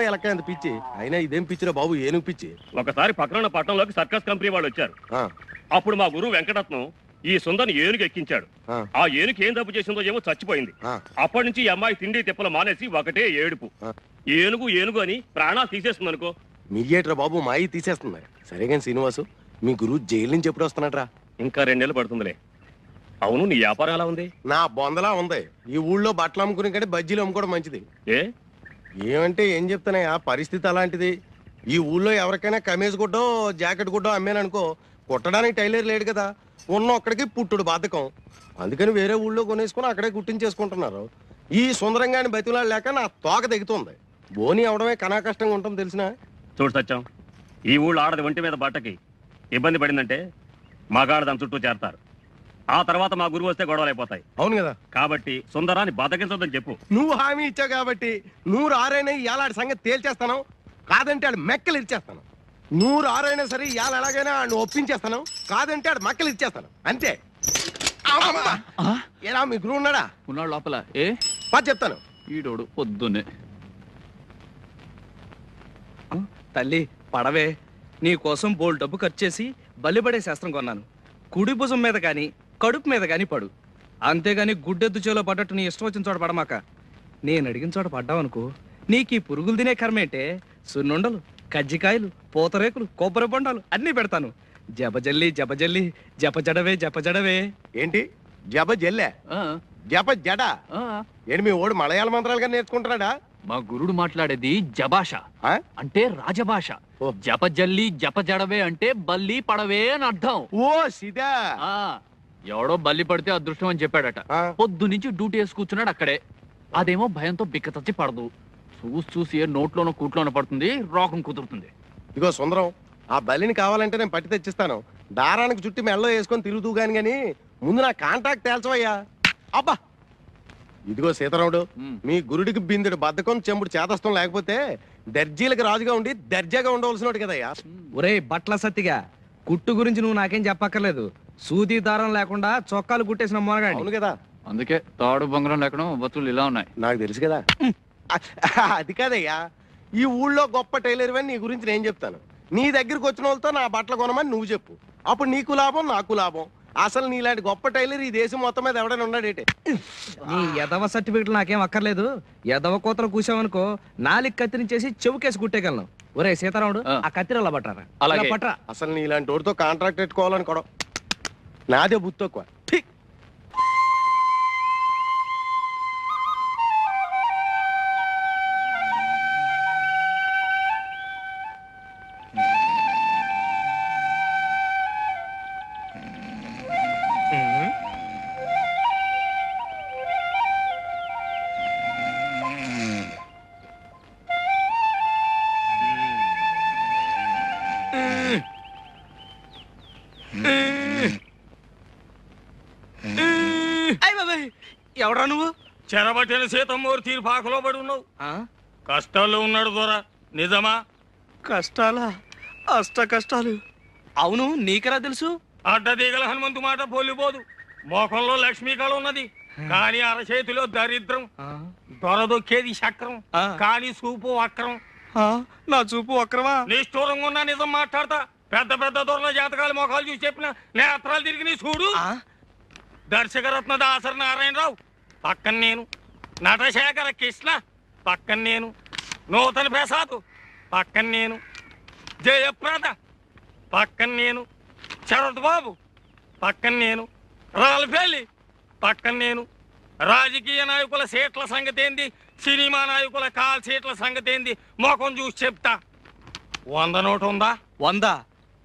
ఎలక్కాయ అంత పిచ్చి. అయినా ఇదేం పిచ్చిరా బాబు, ఏనుగు పిచ్చి. ఒకసారి పక్కన పట్టణంలోకి సర్కస్ కంపెనీ వాళ్ళు వచ్చారు. అప్పుడు మా గురువు వెంకటరత్నం ఈ సుందర్ని ఏనుగు ఎక్కించాడు. ఆ ఏనుగు ఏం తప్పు చేసిందో ఏమో చచ్చిపోయింది. అప్పటి నుంచి ఈ అమ్మాయి తిండి తిప్పలు మానేసి ఒకటే ఏడుపు. ఏనుగు ఏనుగు అని ప్రాణాలు తీసేస్తుంది అనుకో. మీయేట్రా బాబు మాయి తీసేస్తుంది. సరే కానీ శ్రీనివాసు, మీ గురువు జైలు నుంచి ఎప్పుడు వస్తున్నాడ్రా? ఇంకా 2 నెలలు పడుతుందిలే. అవును, నీ వ్యాపారం ఎలా ఉంది? నా బొందలా ఉంది. ఈ ఊళ్ళో బట్టలు అమ్ముకునే కంటే బజ్జీలు అమ్ముకోవడం మంచిది. ఏమంటే ఏం చెప్తానయ్యా, పరిస్థితి అలాంటిది. ఈ ఊళ్ళో ఎవరికైనా కమీజ్ గుడ్డో జాకెట్ గుడ్డో అమ్మాననుకో, కుట్టడానికి టైలర్ లేడు కదా, ఉన్న ఒక్కడికి పుట్టుడు బాధకం. అందుకని వేరే ఊళ్ళో కొనేసుకుని అక్కడే కుట్టించేసుకుంటున్నారు. ఈ సుందరంగాని బతిలాడు లేక నా తోక దిగుతుంది. బోని అవడమే కనా కష్టంగా ఉంటుంది తెలిసిన. చూడు సత్యం, ఈ ఊళ్ళో ఆడది ఒంటి మీద బట్టకి ఇబ్బంది పడిందంటే మగాడు దాని చుట్టూ చేరతారు. ఆ తర్వాత మా గురువు వస్తే గొడవలు అయిపోతాయి. అవును కదా, కాబట్టి సుందరాన్ని బతకించొద్దని చెప్పు. నువ్వు హామీ ఇచ్చావు కాబట్టి 100 ఇయాలాడి సంగతి తేల్చేస్తాను. కాదంటే ఆడు మెక్కలు ఇచ్చేస్తాను. 100 సరే ఇవాళ ఎలాగైనా ఆడు ఒప్పించేస్తాను. కాదంటే ఆడు మక్కలు ఇచ్చేస్తాను అంతే. ఎలా మీ గురువు ఉన్నాడా? ఉన్నాడు లోపల. చెప్తాను. ఈడోడు పొద్దున్నే. తల్లి పడవే, నీ కోసం బోల్ డబ్బు ఖర్చు చేసి బలిపడే శాస్త్రం కొన్నాను. కుడి భుజం మీద కానీ కడుపు మీద కానీ పడు. అంతేగాని గుడ్డెద్దు చేలో పడ్డట్టు నీ ఇష్టం వచ్చిన చోట పడమాక. నేను అడిగిన చోట పడ్డావనుకో, నీకు ఈ పురుగులు తినే కర్మేంటే సున్నుండలు, కజ్జికాయలు, పూతరేకులు, కొబ్బరి బొండాలు అన్నీ పెడతాను. జపజల్లి జపజల్లి జపజడవే జపజడవే. ఏంటి జప జల్లే జప జడ? ఏంటి మీ ఓడు మలయాళ మంత్రాలుగా నేర్చుకుంటున్నాడా? మా గురుడు మాట్లాడేది జభాష, అంటే రాజభాష. జపజల్లి జపజడవే అంటే బల్లి పడవే అని అర్థం. ఓ సిదా. ఎవడో బల్లి పడితే అదృష్టం అని చెప్పాడట. పొద్దు నుంచి డ్యూటీ వేసి కూర్చున్నాడు అక్కడే. అదేమో భయంతో బిక్కతచ్చి పడదు. చూసి ఏ నోట్లోనో కూట్లోనో పడుతుంది, రోగం కుదురుతుంది. ఇగో సుందరం, ఆ బలిని కావాలంటే నేను పట్టి తెచ్చిస్తాను. దారానికి చుట్టి మెళ్ళో వేసుకొని తిరుగుతూ గాని ముందు నా కాంటాక్ట్ తేల్చవయ్యా. అబ్బా ఇదిగో సీతారాముడు, మీ గురుడికి బిందుడు బద్ధకం చెంబుడు చేతస్థం లేకపోతే దర్జీలకు రాజుగా ఉండి దర్జాగా ఉండవలసినోడు కదయ్యా. ఒరే బట్ల సత్తిగా, కుట్టు గురించి నువ్వు నాకేం చెప్పక్కర్లేదు. సూది దారం లేకుండా చొక్కాలు కుట్టేసిన మొనగాడు. అవును కదా, అందుకే తాడు బొంగరం లేకుండా బతులు ఇలా ఉన్నాయి. నాకు తెలుసు కదా. అది కాదయ్యా, ఈ ఊళ్ళో గొప్ప టైలర్ అని నీ గురించి నేను చెప్తాను. నీ దగ్గరికి వచ్చిన వాళ్ళతో నా బట్టలు కొనమని నువ్వు చెప్పు. అప్పుడు నీకు లాభం, నాకు లాభం. అసలు నీలాంటి గొప్ప టైలర్ ఈ దేశం మొత్తం మీద ఎవడైనా ఉన్నాడేటే. నీ ఎదవ సర్టిఫికెట్లు నాకేం అక్కర్లేదు. ఎదవ కోతలు కూసావనుకో, నాలుగు కత్తిరించేసి చెవుకేసి కుట్టేయగలను. ఒరే సీతారాముడు, ఆ కత్తిరలా పట్టారా? పట్రా. అసలు నీలాంటి వాడితో కాంట్రాక్ట్ పెట్టుకోవాలనుకోవడం నాదే బుద్ధి తక్కువ. ఎవడా నువ్వు? చెరబట్టిన సీతమ్మూరు తీర్పాకలో పడి ఉన్నావు. కష్టాల్లో ఉన్నాడు దొర. నిజమా? కష్టాలా? అష్ట కష్టాలు. అవును, నీకెలా తెలుసు? అడ్డదీగల హనుమంతు మాట పోలిపోదు. మోకంలో లక్ష్మీకళ ఉన్నది, కానీ అరచేతిలో దరిద్రం. దొరదొక్కేది చక్రం, కానీ చూపు వక్రం. నా చూపు వక్రమా? నిష్ఠూరంగా ఉన్నా నిజం మాట్లాడతా. పెద్ద పెద్ద దొరల జాతకాలు మొఖాలు చూసి చెప్పిన నేత్రాలు తిరిగి నీ చూడు. దర్శకరత్న దాసరి నారాయణరావు పక్కన నేను, నటశేఖర కృష్ణ పక్కన నేను, నూతన ప్రసాద్ పక్కన నేను, జయప్రద పక్కన నేను, శరత్ బాబు పక్కన నేను, రాల్ఫెల్లి పక్కన నేను. రాజకీయ నాయకుల సీట్ల సంగతి ఏంది, సినిమా నాయకుల కాల్ సీట్ల సంగతి ఏంది మొఖం చూసి చెప్తా. 100 నోటు ఉందా? 100?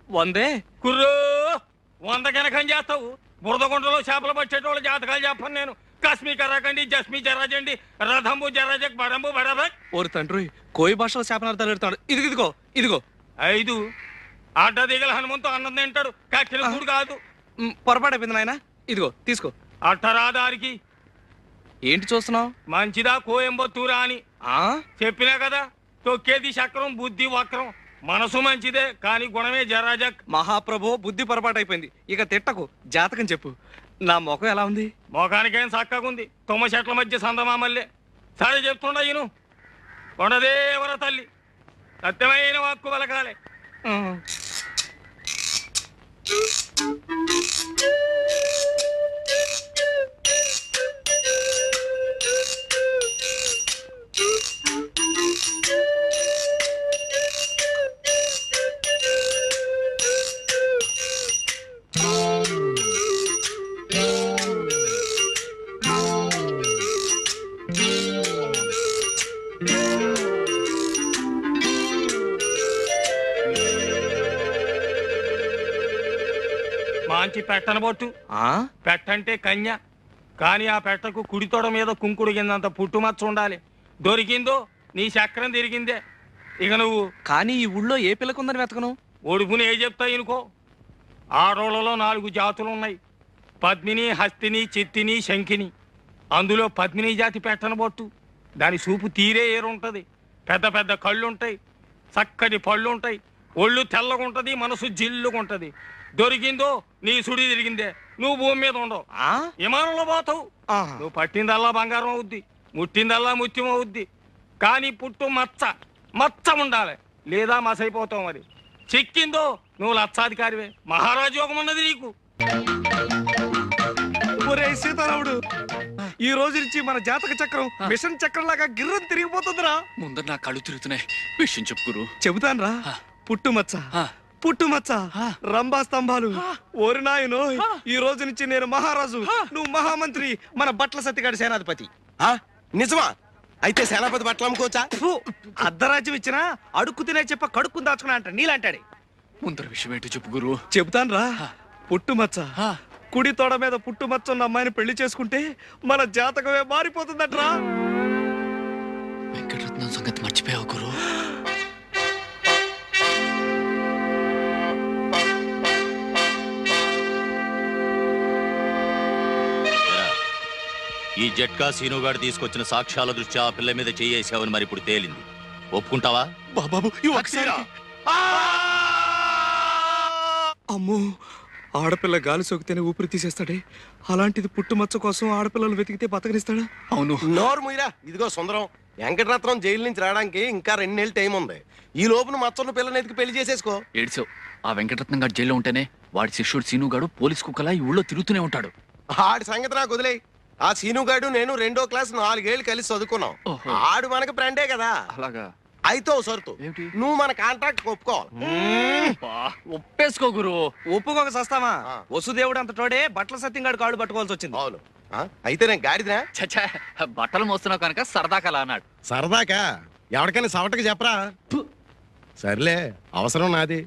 100 కుర్రో 100 కనకం చేస్తావు. బురదగుంటలో చేపలు పట్టేటోళ్ళ జాతకాలు చెప్పను నేను. కస్మి కరాకండి, జస్మి జరాజండి, రథంబు జరాజక్, బడంబు బడబక్. ఓరి తండ్రి, కోయి భాషలో శాపనార్థాలు పెడతాడు. ఇదిగో ఇదిగో 5 అడ్డదిగల హనుమంతు అన్నం తింటాడు, కక్కిన కూడు కాదు. పొరపాటైపోయింది నాయన. ఇదిగో తీసుకో. అట్టరాదారికి ఏంటి చూస్తున్నావు? మంచిదా కోయంబత్తూరా అని చెప్పినా కదా. తొక్కేది చక్రం, బుద్ధి వక్రం. మనసు మంచిదే, కానీ గుణమే జరాజక్. మహాప్రభు, బుద్ధి పొరపాటైపోయింది. ఇక తిట్టకు, జాతకం చెప్పు. నా ముఖం ఎలా ఉంది? ముఖానికేం చక్కగుంది, తుమ్మ చెట్ల మధ్య సందమామల్లే. సరే చెప్తుండా ఈను. కొండదేవర తల్లి సత్యమైన వాక్కు పలకాలే. మంచి పెట్టనబొట్టు. పెట్టంటే కన్య, కానీ ఆ పెట్టకు కుడి తొడ మీద కుంకుడు కిందంత పుట్టుమచ్చ ఉండాలి. దొరికిందో నీ చక్రం తిరిగిందే. ఇక నువ్వు కానీ ఈ ఊళ్ళో ఏ పిల్లకుందని వెతకను? ఒడుపుని ఏ చెప్తాయి అనుకో. ఆడోళ్లలో 4 జాతులు ఉన్నాయి. పద్మిని, హస్తిని, చిత్తిని, శంఖిని. అందులో పద్మిని జాతి పెట్టనబొట్టు. దాని చూపు తీరే ఏరుంటది. పెద్ద పెద్ద కళ్ళుంటాయి, చక్కటి పళ్ళుంటాయి, ఒళ్ళు తెల్లగుంటది, మనసు జిల్లుగుంటది. దొరికిందో నీ సుడి తిరిగిందే. నువ్వు భూమి మీద ఉండవు, విమానంలో పోతావు. నువ్వు పట్టిందల్లా బంగారం అవుద్ది, ముట్టిందల్లా ముత్యం అవుద్ది. కానీ పుట్టు మచ్చ ఉండాలి, లేదా మసైపోతావు. మరి చిక్కిందో నువ్వు లక్షాధికారివే. మహారాజు యోగం ఉన్నది నీకు. ఒరే సీతారాముడు, ఈ రోజు నుంచి మన జాతక చక్రం మిషన్ చక్రం లాగా గిర్రం తిరిగిపోతుందిరా. ముందర నా కళ్ళు తిరుగుతున్నాయి. విషయం చెప్పు గురు. చెబుతాన్రా. పుట్టుమచ్చ, రంభా స్తంభాలు. ఓరి నాయనో, ఈ రోజు నుంచి నేను మహారాజు, నువ్వు మహామంత్రి, మన బట్ల సత్తిగాడి సేనాధిపతి. నిజమా? అయితే సేనాపతి బట్టలు అమ్ముకోవచ్చా? అర్ధరాజ్యం ఇచ్చినా అడుక్కు తినే చెప్ప కడుక్కుని దాచుకున్నా అంట నీలాంటాడే. ముందర విషయం ఏంటో చెప్పు గురు. చెబుతాన్రా. పుట్టుమచ్చ, కుడి తొడ మీద పుట్టుమచ్చ ఉన్న అమ్మాయిని పెళ్లి చేసుకుంటే మన జాతకమే మారిపోతుందట్రా. వెంకటరత్నం సంగతి మర్చిపోయావు గురు. ఈ జట్కా సీనుగాడు తీసుకొచ్చిన సాక్ష్యాల దృష్ట్యా ఆ పిల్ల మీద చేయేసావని మరి ఇప్పుడు తేలింది. ఒప్పుకుంటావా? బాబు అమ్మో, ఆడపిల్ల గాలి సోకితేనే ఊపిరి తీసేస్తాడే, అలాంటిది పుట్టుమచ్చ కోసం ఆడపిల్లలు వెతికితే బతకనిస్తాడా? అవును. నోరు ముయిరా. ఇదిగో సుందరం, వెంకటరత్నం జైలు నుంచి రావడానికి ఇంకా 2 నెలలు టైం ఉంది. ఈ లోపున మచ్చన్న పిల్లని ఎతికి పెళ్లి చేసేసుకో. ఏడ్చావు. ఆ వెంకటరత్నం గారు జైల్లో ఉంటేనే వాడి శిష్యుడు సీనుగాడు పోలీస్ కుక్కలా ఈ ఊళ్ళో తిరుగుతూనే ఉంటాడు. ఆడి సంగతి నాకు వదిలే. ఆ సీనుగాడు నేను 2వ క్లాస్ 4 ఏళ్ళు కలిసి చదువుకున్నాం. ఆడు మనకు ఫ్రెండే కదా. అలాగా? అయితే ఓ సరుతు, నువ్వు మన కాంట్రాక్ట్ ఒప్పుకోవాలి. ఒప్పేసుకో గురు. ఒప్పుకోక సస్తామా? వసుదేవుడు అంత తోడే బట్టల సత్యంగాడు కాళ్ళు పట్టుకోవాల్సి వచ్చింది. అవును. అయితే నేను గాడిదా? చచ్చా, బట్టలు మోస్తున్నావు కనుక సరదాకలా అన్నాడు. సరదాకా? ఎవరికైనా సవటకి చెప్పరా? సర్లే, అవసరం నాది.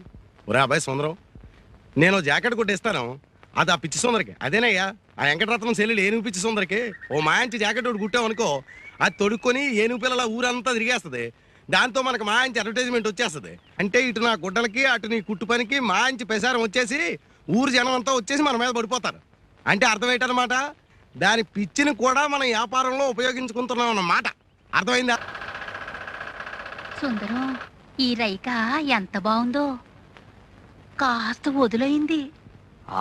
ఒరే అబ్బాయి సుందరం, నేను జాకెట్ కొట్టేస్తాను. అది ఆ పిచ్చి సుందరికి. అదేనయ్యా ఆ వెంకటరత్నం సెల్లు ఏనుగు పిచ్చి సుందరికి ఓ మాంచి జాకెట్ ఒకటి కుట్టామనుకో, అది తొడుక్కొని ఏనుగు పిల్లల ఊరంతా తిరిగేస్తుంది. దాంతో మనకు మాంచి అడ్వర్టైజ్మెంట్ వచ్చేస్తుంది. అంటే ఇటు నా గుడ్డలకి అటు నీ కుట్టు పనికి మాంచి ప్రసారం వచ్చేసి ఊరు జనం అంతా వచ్చేసి మన మీద పడిపోతారు. అంటే అర్థం ఏంటన్నమాట, దాని పిచ్చిని కూడా మనం వ్యాపారంలో ఉపయోగించుకుంటున్నాం అన్నమాట. అర్థమైందా? సుందరం, ఈ రైక ఎంత బాగుందో. కాస్త వదులైంది.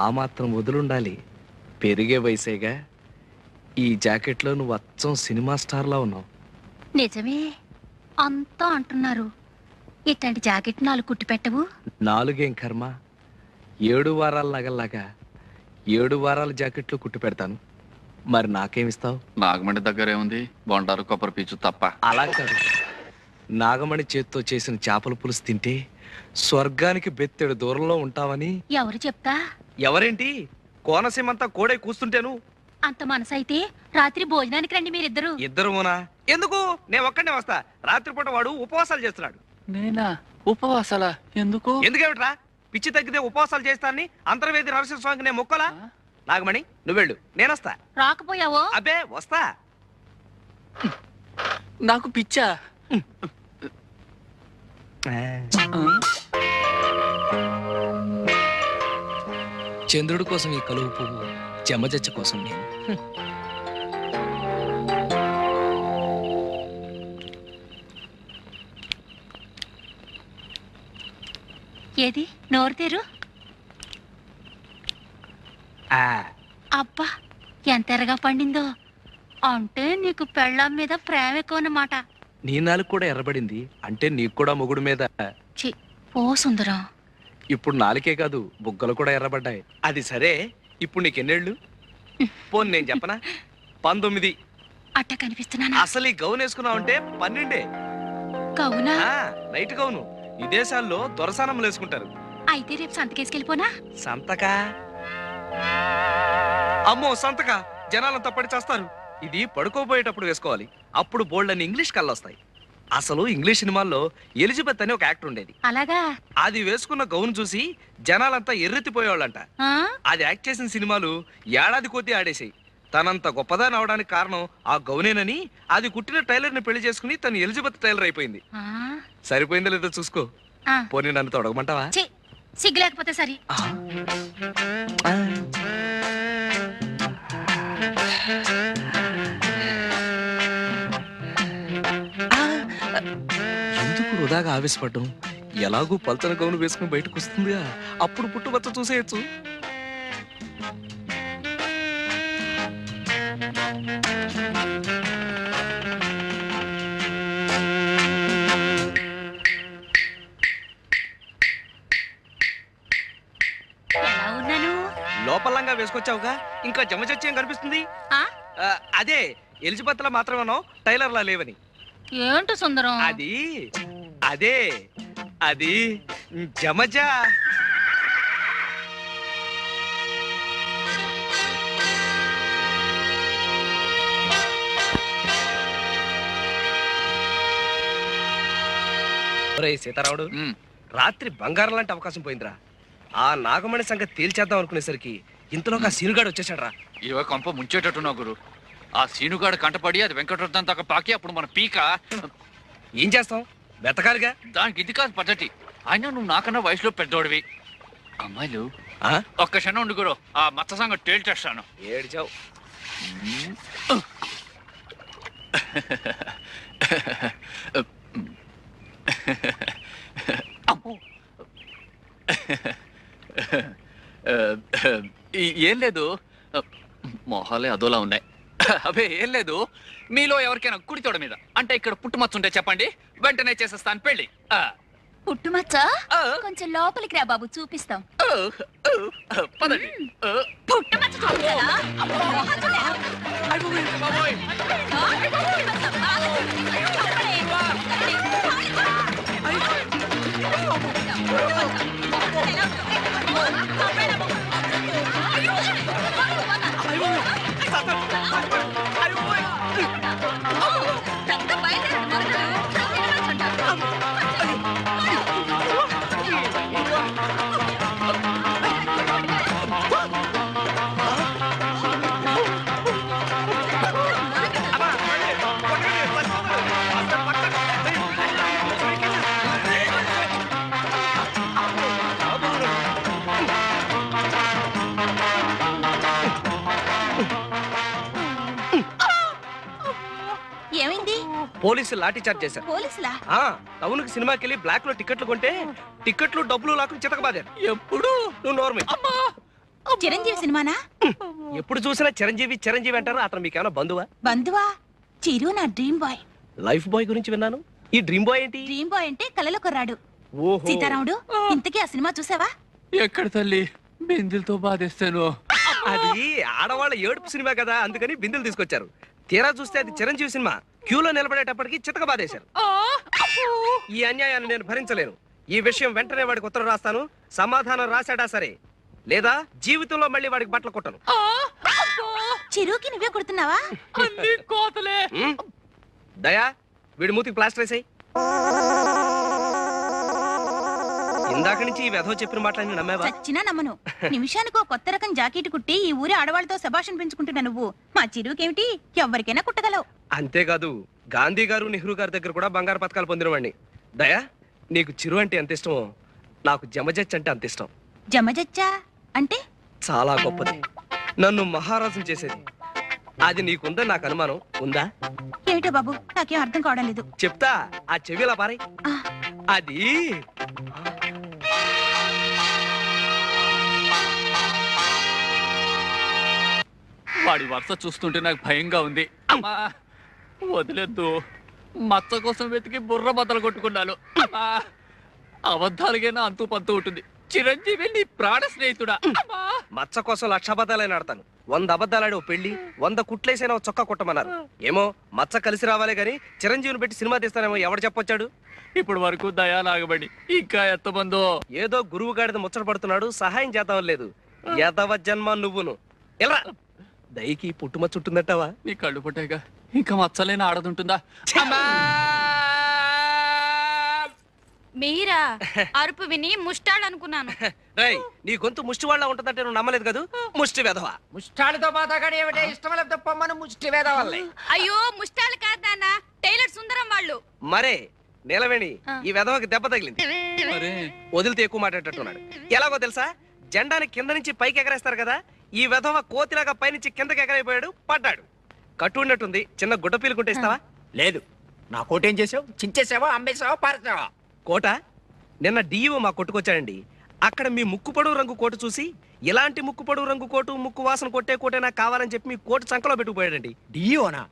ఆ మాత్రం వదులుండాలి, పెరిగే వయసేగా. ఈ జాకెట్లో నువ్వు అచ్చం సినిమా స్టార్లా ఉన్నావు. నిజమే, అంతా అంటున్నారు. ఇట్లాంటి జాకెట్ 4 కుట్టి పెట్టవు? 4 కర్మ, 7 వారాల నగల్లాగా 7 వారాల జాకెట్లు కుట్టి పెడతాను. మరి నాకేమిస్తావు? నాగమణి దగ్గర ఏముంది? బొండారు కొబ్బరి పీచు తప్ప. అలా కాదు, నాగమణి చేత్తో చేసిన చేపల పులుసు తింటే స్వర్గానికి బెత్తెడు దూరంలో ఉంటావని. ఎవరు చెప్తా? ఎవరేంటి, కోనసీమంతా కోడే కూస్తుంటేను. అంత మనసైతే రాత్రి భోజనానికి రండి మీరిద్దరు. ఇద్దరునా? ఎందుకు? నేను ఒక్కడే వస్తా. రాత్రిపూట వాడు ఉపవాసాలు చేస్తున్నాడు. నేనా? ఉపవాసాలా? ఎందుకు? ఎందుకేమిట్రా? పిచ్చి తగ్గితే ఉపవాసాలు చేస్తానని అంతర్వేది నరసింహ స్వామికి నేను మొక్కలా. నాగమణి నువ్వెళ్ళు, నేనొస్తా. రాకపోయావో? అబ్బే వస్తా. నాకు పిచ్చా? చంద్రుడి కోసం ఈ కలువు పువ్వు, చెమజచ్చ కోసం నేను. ఏది నోరు తెరు. అబ్బా, ఎంత ఎరగా పండిందో. అంటే నీకు పెళ్ళాం మీద ప్రేమ ఎక్కువ అన్నమాట. నీ నాలుగు కూడా ఎర్రబడింది అంటే నీకు కూడా మొగుడు మీద. ఛీ, పో సుందరం. ఇప్పుడు నాలుకే కాదు బుగ్గలు కూడా ఎర్రబడ్డాయి. అది సరే, ఇప్పుడు నీకెన్నేళ్ళు? పోన్ నేను చెప్పనా, 19. అట్ట కనిపిస్తున్నానా? అసలు ఈ గౌన్ వేసుకున్నావు అంటే 12. కవునా? Night gown. ఈ దేశాల్లో దొరసానములు వేసుకుంటారు. అయితే రేపు సంతకేసుకెళ్ళిపోనా? సంతకా? అమ్మో సంతక, జనాలంతా పడి చేస్తారు. ఇది పడుకోబోయేటప్పుడు వేసుకోవాలి. అప్పుడు బోల్డ్ అని ఇంగ్లీష్ కళ్ళొస్తాయి. అసలు ఇంగ్లీష్ సినిమాల్లో ఎలిజబెత్ అని ఒక యాక్టర్ ఉండేది. అలాగా? అది వేసుకున్న గౌన్ చూసి జనాలంతా ఎర్రెత్తిపోయేవాళ్ళంట. ఆ? అది యాక్ట్ చేసిన సినిమాలు ఏడాది కొద్దీ ఆడేసాయి. తనంత గొప్పదాని అవడానికి కారణం ఆ గౌనేనని అది కుట్టిన టైలర్ ని పెళ్లి చేసుకుని తను ఎలిజబెత్ టైలర్ అయిపోయింది. ఆ? సరిపోయిందో లేదో చూసుకో. ఆ. పోనీ నన్ను తొడగమంటావా? ఛీ, సిగ్గు లేకపోతే సరి. ఎందుకు వృధాగా ఆవేశపడ్డం? ఎలాగూ పల్చన గౌను వేసుకుని బయటకు వస్తుందిగా, అప్పుడు పుట్టుబచ్చ చూసేయచ్చు. ఎలా ఉన్నాను? లోపలంగా వేసుకొచ్చావుగా, ఇంకా జమచచ్చేం కనిపిస్తుంది? ఆ? అదే ఎలిజబెత్ లా మాత్రమేనో టైలర్ లా లేవని. ఏంటో సుందరం? అది అదే అది జమజా. సీతారాముడు, రాత్రి బంగారం లాంటి అవకాశం పోయిందిరా. ఆ నాగమణి సంగతి తేల్చేద్దాం అనుకునేసరికి ఇంతలో ఆ సీనుగాడు వచ్చేసాడు రా. ఇవే కొంప ముంచేటట్టున్నావు గురు. ఆ సీనుగాడు కంటపడి అది వెంకటరత్నం దాకా పాకి అప్పుడు మన పీక. ఏం చేస్తాం, వెతకాలిగా. దానికి ఇది కాదు పద్ధతి. అయినా నువ్వు నాకన్నా వయసులో పెద్దోడివి. అమ్మాయిలు ఒక్క క్షణం ఉండు గురు, ఆ మచ్చ సంగతి తేల్చేస్తాను. ఏడ్చావు. ఏం లేదు, మొహాలే అదోలా ఉన్నాయి. అవే ఏం లేదు, మీలో ఎవరికైనా కుడి తోడ మీద అంటే ఇక్కడ పుట్టుమచ్చుంటే చెప్పండి, వెంటనే చేసేస్తాను పెళ్లి. పుట్టుమచ్చ? కొంచెం లోపలికి రా బాబు, చూపిస్తాం. పదండి. పుట్టుమచ్చ చూపించాలా? ఏమైంది? పోలీసులు లాఠీ చార్జ్ చేశారు. పోలీసులా? టౌన్ కి సినిమాకి వెళ్ళి బ్లాక్ లో టికెట్లు కొంటే టికెట్లు డబ్బులు లాక్కుని చితకబాదారు. ఎప్పుడు నువ్వు నోర్మి. చిరంజీవి సినిమానా? ఎప్పుడు చూసినా చిరంజీవి చిరంజీవి అంటారు. అతను మీకేమైనా బంధువా? బంధువా? చిరు నా డ్రీమ్ బాయ్. లైఫ్ బాయ్ గురించి విన్నాను. ఈ డ్రీమ్ బాయ్ ఏంటి? డ్రీమ్ బాయ్ అంటే కలలో కొర్రాడు. ఓహో. సీతారాముడు, ఇంతకీ ఆ సినిమా చూసావా? ఎక్కడ తల్లి, బిందులతో బాధేస్తాను. అది ఆడవాళ్ళ ఏడుపు సినిమా కదా, అందుకని బిందులు తీసుకొచ్చారు. తీరా చూస్తే అది చిరంజీవి సినిమా. క్యూలో నిలబడేటప్పటికి చితకబాదేశారు. ఈ అన్యాయాన్ని నేను భరించలేను. ఈ విషయం వెంటనే వాడికి ఉత్తరం రాస్తాను. సమాధానం రాశాడా సరే, లేదా జీవితంలో మళ్ళీ వాడికి బట్టలు కొట్టను. చిరుకి నువ్వే కొడుతున్నావా? కోతలే. దయా, వీడి మూతికి ప్లాస్టర్ వేసాయి. ఇందాక నుంచి ఈ వెధవ చెప్పిన మాటలన్నీ నమ్మేవా? చచ్చినా నమ్మను. నిమిషానికి ఒక కొత్త రకం జాకెట్ కుట్టి ఈ ఊరి ఆడవాళ్ళతో శభాషణ పెంచుకుంటున్నా నువ్వు. మా చిరుకేమిటి, ఎవరికైనా కుట్టగలవు. అంతేకాదు, గాంధీ గారు నెహ్రూ గారి దగ్గర కూడా బంగారు పథకాలు పొందినవాడిని. దయా, నీకు చిరు అంటే ఎంత ఇష్టమో నాకు జమజచ్చ అంటే అంత ఇష్టం. జమజచ్చా అంటే? చాలా గొప్పది, నన్ను మహారాజుని చేసేది. అది నీకుందని నాకు అనుమానం. ఉందా? ఏమిటో బాబు, నాకేం అర్థం కావడం లేదు. చెప్తా, ఆ చెవిలా పారై. ఆ, అది వాడి వరుస చూస్తుంటే నాకు భయంగా ఉంది. అమ్మా వదిలేద్దు, మచ్చ కోసం వెతికి బుర్ర బద్దలు కొట్టుకున్నాను. అమ్మా! అబద్ధాలకైనా అంతు పంతు ఉంటుంది. చిరంజీవి నీ ప్రాణ స్నేహితుడా. అమ్మా! మచ్చ కోసం 100 అబద్ధాలైనా ఆడతాను. 100 అబద్ధాలాడి ఓ పెళ్లి, 100 కుట్లేసైనా ఓ చొక్కా కుట్టమన్నారు. ఏమో మచ్చ కలిసి రావాలే గాని చిరంజీవిని పెట్టి సినిమా తీస్తానేమో ఎవడు చెప్పొచ్చాడు? ఇప్పుడు వరకు దయా లాగబడి ఇంకా ఎంతమందో. ఏదో గురువు గాడిద ముచ్చట పడుతున్నాడు, సహాయం చేద్దాం లేదు. యదవ జన్మ నువ్వును. ఎలా దయకి పుట్టుమచ్చ చుట్టుందట్టవా? నీ కళ్ళు పుట్టాయిగా ఇంకా మచ్చలేని ఆడదుంటుందా? మీరా అరుపు విని ముష్టాలనుకున్నాను. రేయ్, నీ గొంతు ముష్టి వాళ్ళ ఉంటుందంటే నువ్వు నమ్మలేదు కదా? ముష్టి వెధవా. ముష్టాలతో మాతాగాడు ఏమిటే ఇష్టం లేకపోతే పొమ్మను ముష్టి వేద వల్లే. అయ్యో ముష్టాలు కాదు నాన్న, టైలర్ సుందరం వాళ్ళు. మరే నిలవేణి ఈ వెధవకి దెబ్బ తగిలింది. మరే వదిలితే ఎక్కువ మాట్లాడేటట్టున్నాడు. ఎలాగో తెలుసా? జెండాని కింద నుంచి పైకి ఎగరేస్తారు కదా, ఈ వెధవ కోతిలాగా పైనుంచి కిందకి ఎగరైపోయాడు, పడ్డాడు. కట్టు ఉన్నట్టుంది, చిన్న గుడ్డ పీలుకుంటే ఇస్తావా? లేదు, నా కోటేం చేసావు? చించేసావా, అమ్మేసావా, పారేసావా? కోట నిన్న డిఈఓ మా కొట్టుకొచ్చాడండి. అక్కడ మీ ముక్కు పొడవు రంగు కోటు చూసి ఇలాంటి ముక్కు పొడవు రంగు కోటు, ముక్కు వాసన కొట్టే కోటే నాకు కావాలని చెప్పి మీ కోటు చంకలో పెట్టుకుపోయాడండి. డియోనా?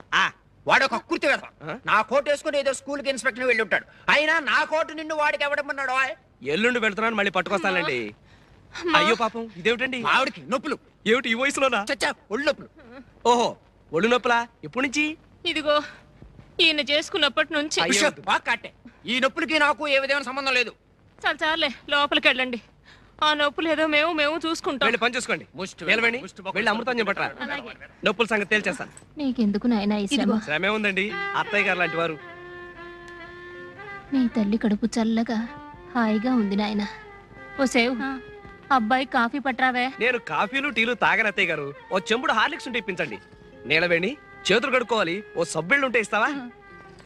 వాడు ఒక కుర్తి వేద. నా కోట్ వేసుకుని ఏదో స్కూల్ కి ఇన్స్పెక్టర్ వెళ్ళి ఉంటాడు. అయినా నా కోటు నిన్ను వాడికి ఎవడమన్నాడు? ఎల్లుండి వెళ్తున్నాను, మళ్ళీ పట్టుకొస్తానండి. అయ్యో పాపం, ఇదేమిటండి? ఆవిడికి నొప్పులు. ఏమిటి ఈ వయసులోనా? చచ్చా, ఒళ్ళు నొప్పులు. ఓహో, ఒళ్ళు నొప్పులా? ఎప్పటి నుంచి? ఇదిగో ఈయన చేసుకున్నప్పటి నుంచి. అయ్యో. బాగా కట్టే. ఈ నొప్పులకి నాకు ఏ విధమైన సంబంధం లేదు. చాలు చాలే, లోపలికి వెళ్ళండి. ఆ నొప్పులు ఏదో మేము చూసుకుంటాం. వెళ్ళి పని చూసుకోండి. నిలవండి, వెళ్ళి అమృతం చెప్పట్రా. నొప్పుల సంగతి తేల్చేస్తాను. నీకెందుకు నాయనా ఈ శ్రమ? శ్రమే ఉందండి, అత్తయ్య గారు లాంటి వారు. నీ తల్లి కడుపు చల్లగా హాయిగా ఉంది నాయనా. ఓ సేవ్, అబ్బాయి కాఫీ పట్రావే. నేను కాఫీలు టీలు తాగని అత్తయ్య గారు. ఓ చెంబుడు హార్లిక్స్ ఉంటే ఇప్పించండి. నీలవేణి, చేతులు కడుక్కోవాలి, ఓ సబ్బిళ్ళు ఉంటే ఇస్తావా?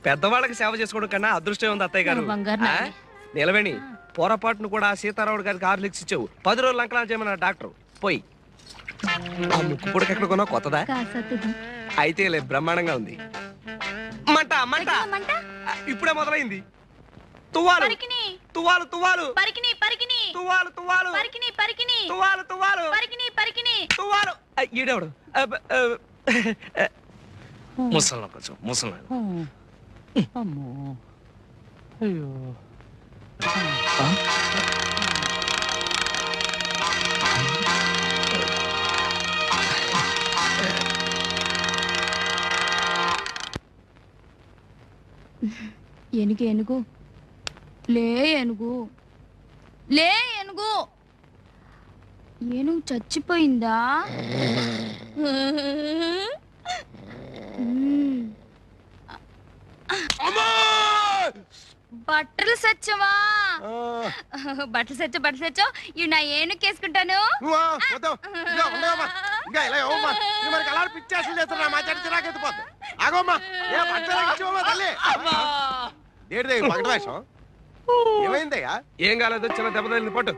పెద్దవాళ్ళకి సేవ చేసుకోవడం కన్నా అదృష్టం ఉంది అత్తయ్య గారు. బంగారు ఆ? నాయనే. నీలవేణి, పొరపాటును కూడా సీతారాముడు గారికి హార్లిక్స్ ఇచ్చావు. 10 రోజులు అంకలా చేయమన్నారు డాక్టర్. పోయి ఆ ముక్కు పొడికి ఎక్కడ కొన్నా కొత్తదా? కాసత్తుది. అయితే లే, బ్రహ్మాండంగా ఉంది. మంట మంట ఇప్పుడే మొదలైంది. తువ్వాలు పరికిని తువ్వాలు తువ్వాలు పరికిని పరికిని తువ్వాలు తువ్వాలు పరికిని పరికిని తువ్వాలు తువ్వాలు పరికిని పరికిని. తువ్వాలు. ఈడెవడు? ముసలి కొంచెం ముసలి. అమ్మో అయ్యో. ఏనుగు ఏనుగు లే, ఏనుగు లే, ఏనుగు. ఏనుగు చచ్చిపోయిందా? బట్టలు సచ్చవా? బట్టలు సచ్చో ఇవి నా ఏనుకేసుకుంటాను. ఏమైందయ్యా? ఏం కాలేదు, చిన్న దెబ్బ తగిలింది, పట్టు.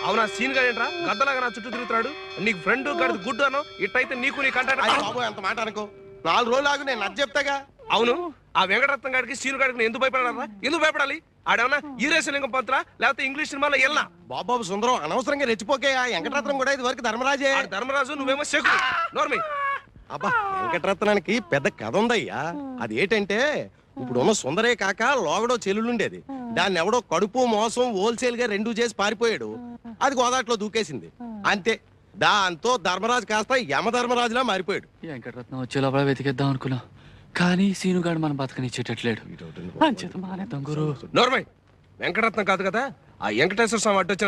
అవునా సీన్ గా ఏంట్రా గద్దలాగా నా చుట్టూ తిరుగుతున్నాడు? నీకు ఫ్రెండ్ గడిది గుడ్డు అను, ఇట్టయితే నీకు నీ కంటాడు. అంత మాట అనుకో, 4 రోజులు ఆగు, నేను నచ్చ చెప్తాగా. అవును, ఆ వెంకటరత్నం గారికి సీను గారికి ఎందుకు భయపడారా? ఎందుకు భయపడాలి? ఆడేమన్నా ఈరేశలింగం పంతులా లేకపోతే ఇంగ్లీష్ సినిమాలో వెళ్ళా? బాబాబు సుందరం, అనవసరంగా రెచ్చిపోకే. ఆ వెంకటరత్నం కూడా ఇది వరకు ధర్మరాజే. ధర్మరాజు, నువ్వేమో శకు. నోర్మి. అబ్బా, వెంకటరత్నానికి పెద్ద కథ ఉందయ్యా. అది ఏంటంటే, ఇప్పుడున్న సుందరే కాక లోగడో చెల్లుండేది. దాన్ని ఎవడో కడుపు మోసం హోల్సేల్ గా 2 చేసి పారిపోయాడు. అది గోదాట్లో దూకేసింది, అంతే. దాంతో ధర్మరాజు కాస్త యమధర్మరాజులా మారిపోయాడు. వెంకటరత్నం వచ్చే లోపల వెతికేద్దాం అనుకున్నాం, కానీ సీనుగాడు మనం బతకనిచ్చేటట్లేడు. అంచేత మానేద్దాం గురు. నోర్మై, వెంకటరత్నం కాదు కదా, ఆ వెంకటేశ్వర స్వామి అడ్డొచ్చిన